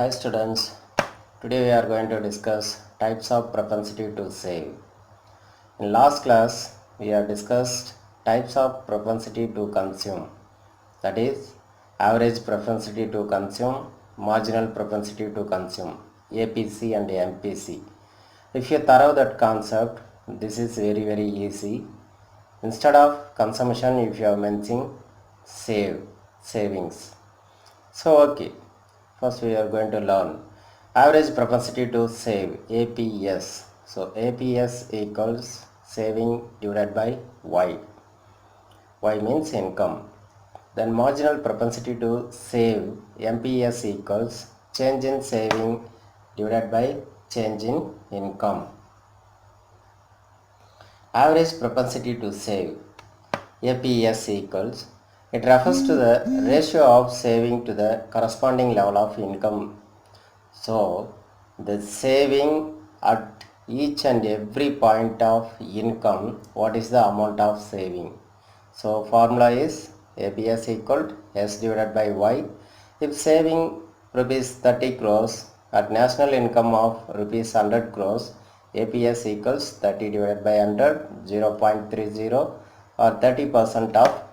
Hi students, today we are going to discuss types of propensity to save. In last class, we have discussed types of propensity to consume, that is average propensity to consume, marginal propensity to consume, APC and MPC. If you thorough that concept, this is very easy. Instead of consumption, if you are mentioning savings. So okay, first we are going to learn average propensity to save, APS. So APS equals saving divided by Y. Y means income. Then marginal propensity to save, MPS equals change in saving divided by change in income. Average propensity to save, APS equals, it refers to the ratio of saving to the corresponding level of income. So the saving at each and every point of income, what is the amount of saving? So formula is APS equal to S divided by Y. If saving rupees 30 crores at national income of rupees 100 crores, APS equals 30 divided by 100, 0.30, or 30% of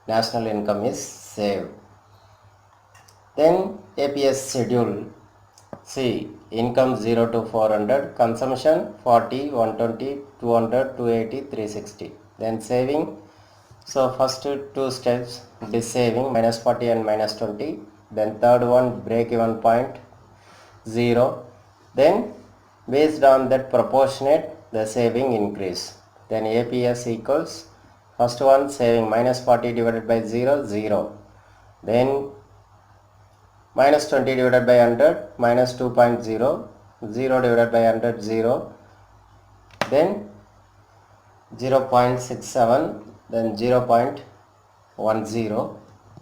national income is saved. Then APS schedule. See, income 0 to 400, consumption 40, 120, 200, 280, 360. Then saving. So first two steps, this saving minus 40 and minus 20. Then third one, break even point 0. Then based on that proportionate, the saving increase. Then APS equals, first one saving minus 40 divided by 0, 0. Then minus 20 divided by 100, minus 2.0, 0 divided by 100, 0. Then 0.67, then 0.10.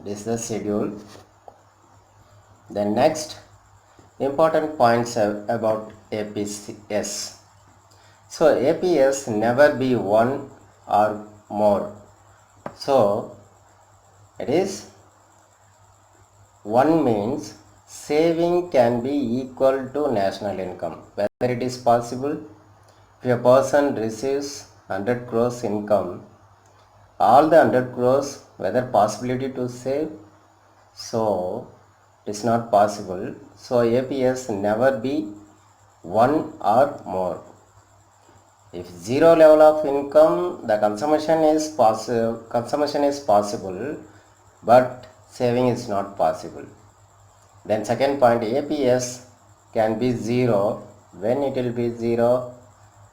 This is the schedule. Then next, important points about APS. So APS never be one or more. So it is one means saving can be equal to national income. Whether it is possible, if a person receives 100 crores income, all the 100 crores, whether possibility to save, so it is not possible. So APS never be one or more. If zero level of income, the consumption is possible, but saving is not possible. Then second point, APS can be 0. When it will be 0?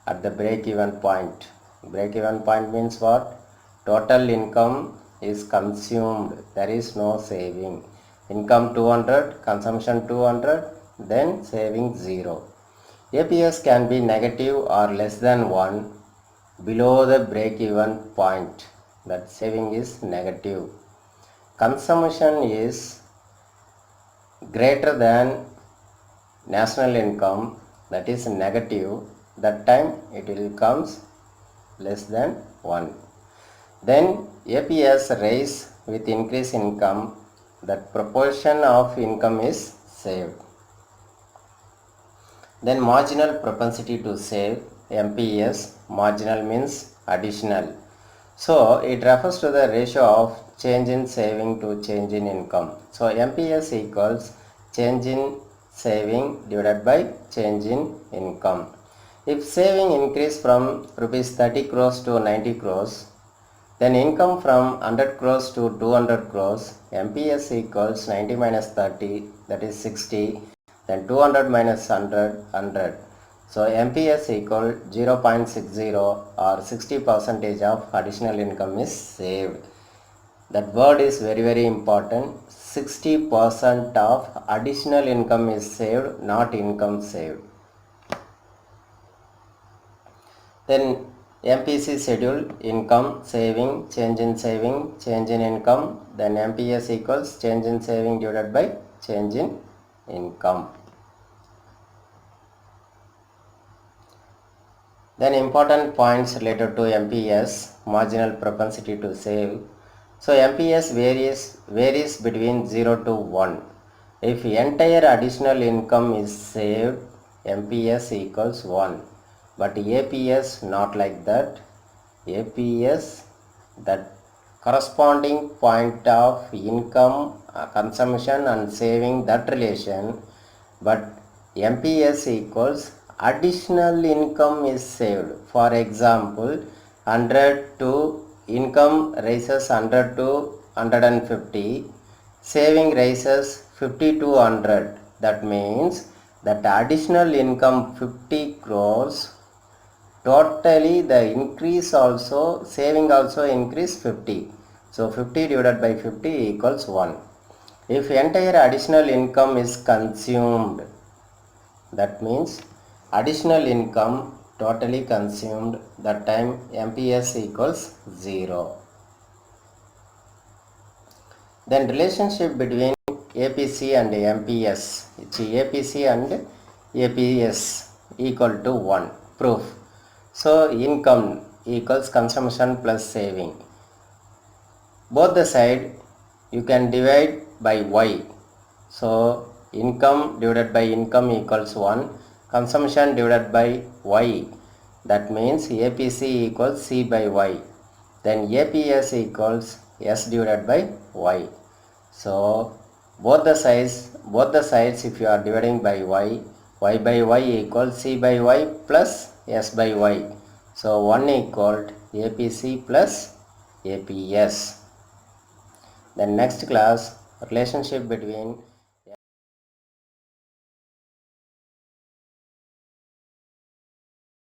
At the break even point. Break even point means what? Total income is consumed, there is no saving. Income 200, consumption 200, then saving 0. APS can be negative or less than 1 below the break even point, that saving is negative. Consumption is greater than national income, that is negative, that time it will comes less than 1. Then APS rise with increase in income, that proportion of income is saved. Then marginal propensity to save, MPS, marginal means additional. So it refers to the ratio of change in saving to change in income. So MPS equals change in saving divided by change in income. If saving increase from rupees 30 crores to 90 crores, then income from 100 crores to 200 crores, MPS equals 90 minus 30, that is 60. Then 200 minus 100, 100. So MPS equal 0.60 or 60% of additional income is saved. That word is very important. 60% of additional income is saved, not income saved. Then MPC schedule, income, saving, change in saving, change in income. Then MPS equals change in saving divided by change in income. Then important points related to MPS, marginal propensity to save. So MPS varies between 0 to 1. If entire additional income is saved, MPS equals 1. But APS not like that. APS, that corresponding point of income, consumption and saving, that relation. But MPS equals additional income is saved. For example, 100 to income raises 100 to 150, saving raises 50 to 100. That means that additional income 50 crores, totally the increase also, saving also increase 50. So 50 divided by 50 equals 1. If entire additional income is consumed, that means additional income totally consumed, that time MPS equals 0. Then relationship between APC and MPS, it's APC and APS equal to 1. Proof. So income equals consumption plus saving. Both the side you can divide by Y. So income divided by income equals 1. Consumption divided by Y. That means APC equals C by Y. Then APS equals S divided by Y. So both the sides if you are dividing by Y, Y by Y equals C by Y plus S by Y. So 1 equal APC plus APS. Then next class, relationship between